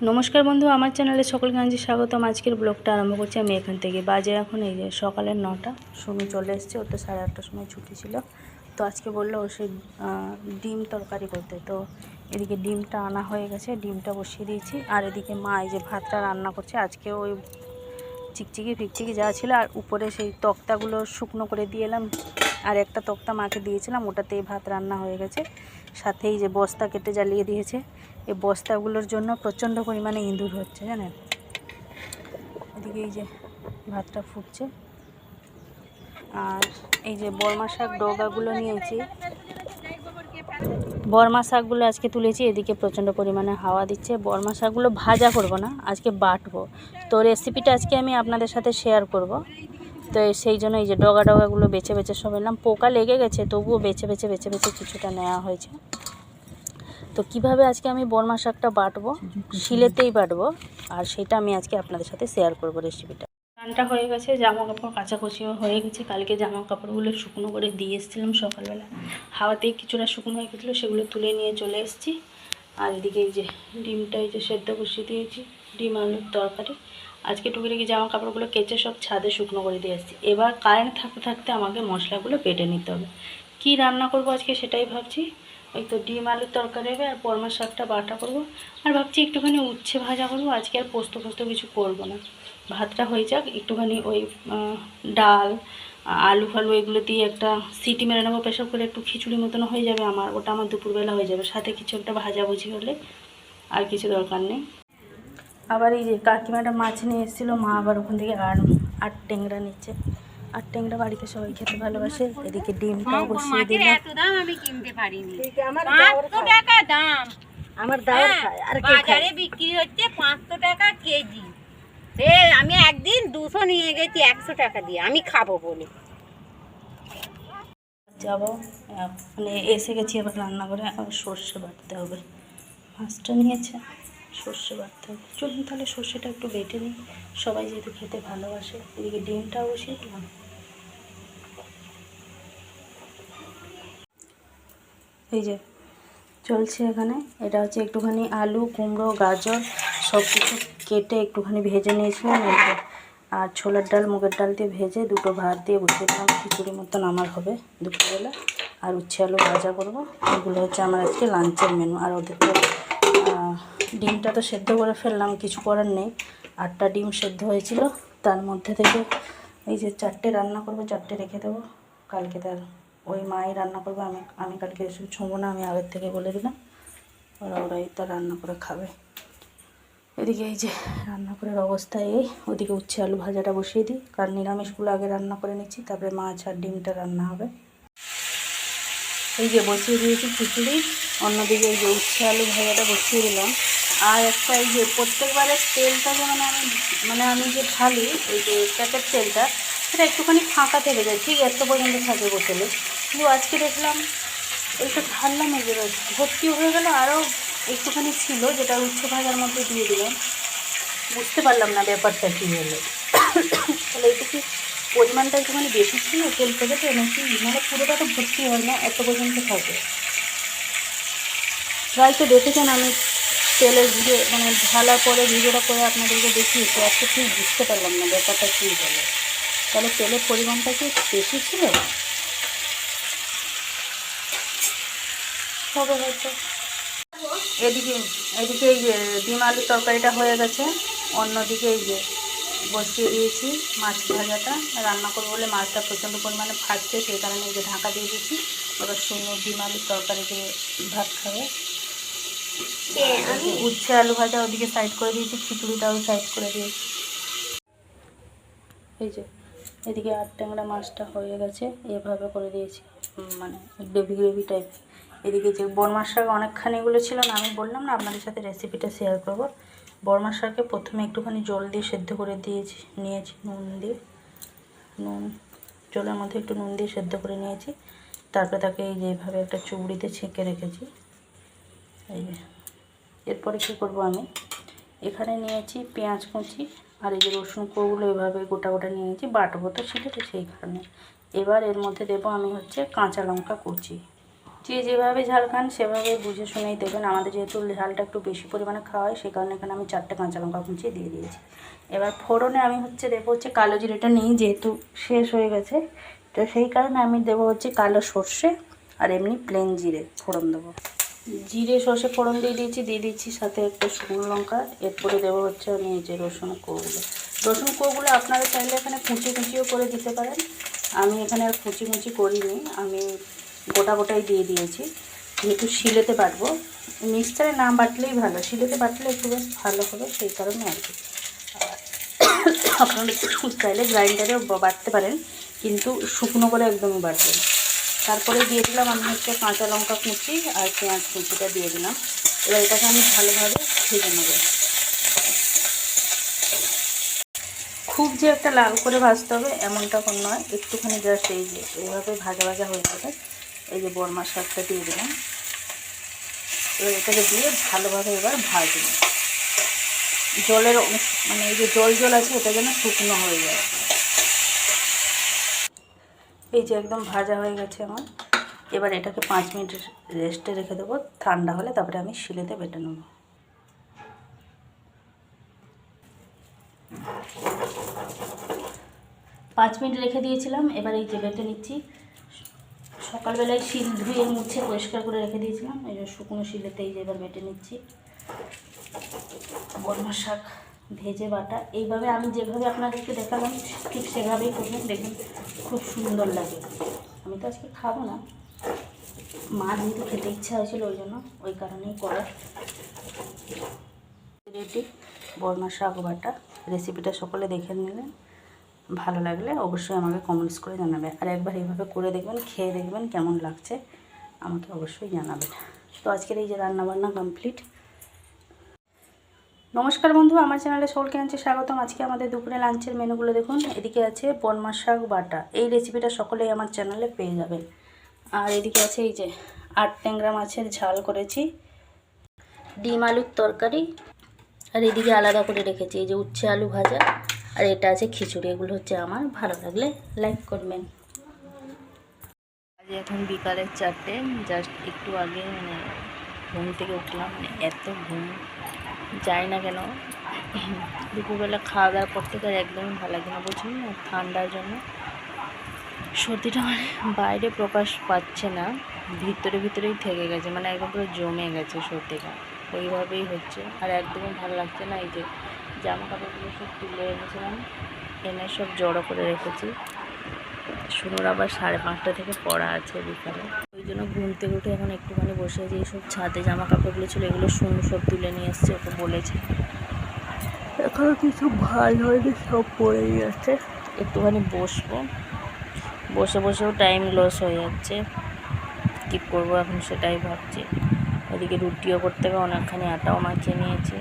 नमस्कार बंधु आमार चैनले सकल गांजी स्वागतम। आजकेर ब्लगटा आरम्भ करছি আমি এখান থেকে। বাজে এখন এই যে সকালের 9টা। সুমি চলে এসেছে, ওর তো 8:30টার সময় ছুটি ছিল। তো আজকে বললো ও সেই ডিম তরকারি করতে। তো এদিকে ডিমটা আনা হয়ে গেছে, ডিমটা বসিয়ে দিয়েছি। আর এদিকে মা এই যে ভাতটা রান্না করছে। আজকে ওই চিকচিকি ফিকচিকি যা ছিল আর উপরে সেই তক্তাগুলো শুকনো করে দিয়ে এলাম। আর একটা তক্তা মাকে দিয়েছিলাম, ওটাতেই ভাত রান্না হয়ে গেছে। সাথে এই যে বস্তা কেটে জ্বালিয়ে দিয়েছে। এই বস্তাগুলোর জন্য প্রচণ্ড পরিমাণে ইঁদুর হচ্ছে জানেন। এদিকে এই যে ভাতটা ফুটছে। আর এই যে বর্মা শাক ডগাগুলো নিয়েছি, বর্মা শাকগুলো আজকে তুলেছি। এদিকে প্রচণ্ড পরিমাণে হাওয়া দিচ্ছে। বর্মা শাকগুলো ভাজা করব না, আজকে বাটবো। তো রেসিপিটা আজকে আমি আপনাদের সাথে শেয়ার করব। তো সেই জন্য এই যে ডগাগুলো বেছে বেছে সব এলাম। পোকা লেগে গেছে, তবুও বেছে বেছে কিছুটা নেওয়া হয়েছে। তো কিভাবে আজকে আমি বর্মা শাকটা বাটবো, শিলেতেই বাটবো, আর সেটা আমি আজকে আপনাদের সাথে শেয়ার করব রেসিপিটা। রান্নাটা হয়ে গেছে, জামা কাপড় কাচাকুচিও হয়ে গেছে। কালকে জামা কাপড়গুলো শুকনো করে দিয়ে এসেছিলাম সকালবেলা, হাওয়াতেই কিছুটা শুকনো হয়ে গেছিলো, সেগুলো তুলে নিয়ে চলে এসেছি। আর এদিকে এই যে ডিমটা এই যে সেদ্ধ বসিয়ে দিয়েছি, ডিম আলুর তরকারি। আজকে টুকিটাকি জামা কাপড়গুলো কেচে সব ছাদে শুকনো করে দিয়ে এসেছি। এবার কারেন্ট থাকতে থাকতে আমাকে মশলাগুলো বেটে নিতে হবে। কী রান্না করব আজকে সেটাই ভাবছি। ওই তো ডিম আলুর তরকারি হবে আর বর্মা শাকটা বাটা করব। আর ভাবছি একটুখানি উচ্ছে ভাজা করবো আজকে, আর পোস্ত কিছু করব না। ভাতটা হয়ে যাক, একটুখানি ওই ডাল আলু ফালু এগুলো দিয়ে একটা সিটি মেরে নেবো প্রেসার করে, একটু খিচুড়ি মতন হয়ে যাবে আমার। ওটা আমার দুপুরবেলা হয়ে যাবে। সাথে কিছু একটা ভাজাভুজি হলে আর কিছু দরকার নেই। আবার এই যে কাকিমাটা মাছ নিয়ে এসেছিলো, মা আবার ওখান থেকে আর ট্যাংরা নিচ্ছে। আর ট্যাংরা বাড়িতে সবাই খেতে ভালোবাসে। এদিকে ডিমটাও বসিয়ে দিলাম। এত দাম আমি কিনতে পারিনি, 500 টাকা দাম। আমার দাওয়ার খায় আর বাজারে বিক্রি হচ্ছে 500 টাকা কেজি। আমি একদিন 200 নিয়ে গেছি 100 টাকা দিয়ে, আমি খাবো বলে। যাবো মানে এসে গেছি, আবার রান্না করে আবার সর্ষে বাটতে হবে। মাছটা নিয়েছে, সর্ষে বাটতে হবে। চলুন তাহলে সর্ষেটা একটু বেটে নিই, সবাই যেহেতু খেতে ভালোবাসে। এদিকে ডিমটাও বসিয়ে দিলাম। এই যে চলছে এখানে, এটা হচ্ছে একটুখানি আলু কুমড়ো গাজর সব কিছু কেটে একটুখানি ভেজে নিয়েছিলাম। আর ছোলার ডাল মুগের ডাল দিয়ে ভেজে দুটো ভাত দিয়ে বসিয়ে দিলাম। খিচুড়ি মতন আমার হবে দুপুরবেলা। আর উচ্ছে আলু ভাজা করবো। এগুলো হচ্ছে আমার আজকে লাঞ্চের মেনু। আর ওদের তো ডিমটা তো সেদ্ধ করে ফেললাম, কিছু করার নেই। 8টা ডিম সেদ্ধ হয়েছিল, তার মধ্যে থেকে এই যে 4টে রান্না করবো, 4টে রেখে দেবো কালকে। তার ওই মাই রান্না করবে, আমি কালকে এসব ছোঁবো না, আমি আগের থেকে বলে দিলাম। ওরাই তো রান্না করে খাবে। এদিকে এই যে রান্না করার অবস্থা এই। ওদিকে উচ্ছে আলু ভাজাটা বসিয়ে দিই, কারণ নিরামিষগুলো আগে রান্না করে নিচ্ছি, তারপরে মাছ আর ডিমটা রান্না হবে। এই যে বসিয়ে দিয়েছি খিচুড়ি, অন্যদিকে এই যে উচ্ছে আলু ভাজাটা বসিয়ে দিলাম। আর একটা এই যে প্রত্যেকবারের তেলটাকে আমি যে ঢালি এই যে প্যাকেট তেলটা, সেটা একটুখানি ফাঁকা থেকে যায়, ঠিক এত পর্যন্ত থাকে বোতলে। কিন্তু আজকে দেখলাম এইটা ঢাললাম, এই যে ভর্তি হয়ে গেল। আরও একটুখানি ছিল, যেটা উচ্ছে ভাজার মধ্যে দিয়ে দিলাম। বুঝতে পারলাম না ব্যাপারটা কী হলো। তাহলে এটা কি পরিমাণটা একটুখানি বেশি ছিল তেল প্যাকেটে নাকি, মানে পুরোটা তো ভর্তি হয় না, এত পর্যন্ত থাকে। প্রায় তো দেখেছেন আমি তেলের ভিডিও ঢালার পরে ভিডিওটা করে আপনাদেরকে দেখিয়েছি। আজকে ঠিক বুঝতে পারলাম না ব্যাপারটা কী হলো। তাহলে তেলের পরিমাণটা কি বেশি ছিল হবে হয়তো। এদিকে এই যে ডিম আলুর তরকারিটা হয়ে গেছে। অন্যদিকে এই যে বসিয়ে দিয়েছি মাছ ভাজাটা রান্না করবো বলে। মাছটা প্রচণ্ড পরিমাণে ফাটছে, সেই কারণে এই যে ঢাকা দিয়ে দিয়েছি। এবার শুকনো ডিম আলুর তরকারি দিয়ে ভাত খাবে। উচ্ছে আলু ভাজা ওদিকে সাইড করে দিয়েছি, খিচুড়িটাও সাইড করে দিয়েছি। এই যে এদিকে আর ট্যাংরা মাছটা হয়ে গেছে, এভাবে করে দিয়েছি, মানে গ্রেভি টাইপ। এদিকে যে বর্মা শাক অনেকখানিগুলো ছিল না, আমি বললাম না আপনাদের সাথে রেসিপিটা শেয়ার করব। বর্মা শাকে প্রথমে একটুখানি জল দিয়ে সেদ্ধ করে নিয়েছি নুন জলের মধ্যে একটু নুন দিয়ে সেদ্ধ করে নিয়েছি। তারপরে তাকে এই যে এইভাবে একটা চুবড়িতে ছেঁকে রেখেছি। এই যে এরপরে কী করব, আমি এখানে নিয়েছি পেঁয়াজ কুচি আর এই যে রসুন কোগুলো এভাবে গোটা গোটা নিয়েছি, বাটবো তো শিলেতে, সেই কারণে। এবার এর মধ্যে দেবো আমি হচ্ছে কাঁচা লঙ্কা কুচি, যে যেভাবে ঝাল খান সেভাবে বুঝে শুনেই দেবেন। আমাদের যেহেতু ঝালটা একটু বেশি পরিমাণে খাওয়া হয়, সেই কারণে এখানে আমি 4টে কাঁচা লঙ্কা কুচিয়ে দিয়ে দিয়েছি। এবার ফোড়নে আমি দেবো কালো জিরেটা নেই, যেহেতু শেষ হয়ে গেছে, তো সেই কারণে আমি দেবো কালো সর্ষে আর এমনি প্লেন জিরে ফোড়ন দেবো। জিরে সর্ষে ফোড়ন দিয়ে দিচ্ছি সাথে একটা শুকনো লঙ্কা। এরপরে দেবো আমি এই যে রসুনের কোগুলো। রসুন কোগুলো আপনারা চাইলে এখানে কুচিও করে দিতে পারেন। আমি এখানে আর কুচি করিনি, আমি গোটাই দিয়ে দিয়েছি, যেহেতু শিলেতে বাটবো। মিক্সচারে না বাটলেই ভালো, শিলেতে বাটলে একটু বেশ ভালো হবে, সেই কারণে আর কি। আপনারা একটু চাইলে গ্রাইন্ডারেও বাটতে পারেন, কিন্তু শুকনো করে একদমই বাটবেন। তারপরে দিয়ে দিলাম আমি কাঁচা লঙ্কা কুচি আর পেঁয়াজ কুচিটা দিয়ে দিলাম। এবার এটাকে আমি ভালোভাবে ভেজে নেব। খুব যে একটা লাল করে ভাজতে হবে এমনটা কোনো নয়, একটুখানি জাস্ট এই যে এইভাবে ভাজা হয়ে যাবে। এই যে বরমার শাকটা দিয়ে দিলাম। এবার এটাকে দিয়ে ভালোভাবে এবার ভাজবো। জলের মানে এই যে জল আছে এটা যেন শুকনো হয়ে যায়। এই যে একদম ভাজা হয়ে গেছে আমার। এবার এটাকে 5 মিনিট রেস্টে রেখে দেবো, ঠান্ডা হলে তারপরে আমি শিলেতে বেটে নেব। 5 মিনিট রেখে দিয়েছিলাম, এবার এই যে বেটে নিচ্ছি। সকালবেলায় শিল ধুয়ে মুছে পরিষ্কার করে রেখে দিয়েছিলাম, এই যে শুকনো শিলেতে এই যে এবার বেটে নিচ্ছি। বরমার শাক ভেজে বাটা এইভাবে আমি যেভাবে আপনাদেরকে দেখালাম ঠিক সেভাবেই করবেন, দেখুন খুব সুন্দর লাগে। আমি তো আজকে খাবো না, মা যেহেতু খেতে ইচ্ছা হয়েছিল ওই কারণেই করা। রেডি বরমার শাক বাটা। রেসিপিটা সকলে দেখে নিলেন, ভালো লাগলে অবশ্যই আমাকে কমেন্টস করে জানাবে। আর একবার এইভাবে করে দেখবেন, খেয়ে দেখবেন কেমন লাগছে, আমাকে অবশ্যই জানাবেন। তো আজকের এই যে রান্নাবান্না কমপ্লিট। নমস্কার বন্ধু, আমার চ্যানেলে সকলকে জানাচ্ছি স্বাগতম। আজকে আমাদের দুপুরে লাঞ্চের মেনুগুলো দেখুন। এদিকে আছে বরমার শাক বাটা, এই রেসিপিটা সকলেই আমার চ্যানেলে পেয়ে যাবেন। আর এদিকে আছে এই যে 8 ট্যাংরা মাছের ঝাল করেছি, ডিম আলুর তরকারি, আর এদিকে আলাদা করে রেখেছি এই যে উচ্ছে আলু ভাজা, আর এটা আছে খিচুড়ি। এগুলো আমার, ভালো লাগলে লাইক করবেন। আজ এখন বিকালের 4টে, জাস্ট একটু আগে ঘুম থেকে উঠলাম। এত ঘুম যায় না কেন, দুপুরবেলা খাওয়া দাওয়ার পর থেকে আর একদমই ভালো লাগে না, বুঝুন না, ঠান্ডার জন্য সর্দিটা বাইরে প্রকাশ পাচ্ছে না, ভিতরেই থেকে গেছে, মানে একদম পুরো জমে গেছে সর্দিটা, ওইভাবেই হচ্ছে। আর একদমই ভালো লাগছে না। এই যে জামা কাপড়গুলো সব তুলে এনেছিলাম, এনে সব জড়ো করে রেখেছি। শুনুর আবার 5:30 থেকে পড়া আছে বিকালে, ওই জন্য ঘুম থেকে উঠে এখন একটুখানি বসে যে এইসব ছাদে জামা কাপড়গুলো ছিল এগুলো শুনু সব তুলে নিয়ে এসছে, ওকে বলেছে। এখনও কিছু ভালো হয়নি, সব পড়েই আছে। একটুখানি বসেও টাইম লস হয়ে যাচ্ছে, কী করবো এখন সেটাই ভাবছি। ওদিকে রুটিও করতে হবে, অনেকখানি আটাও মাখিয়ে নিয়েছি,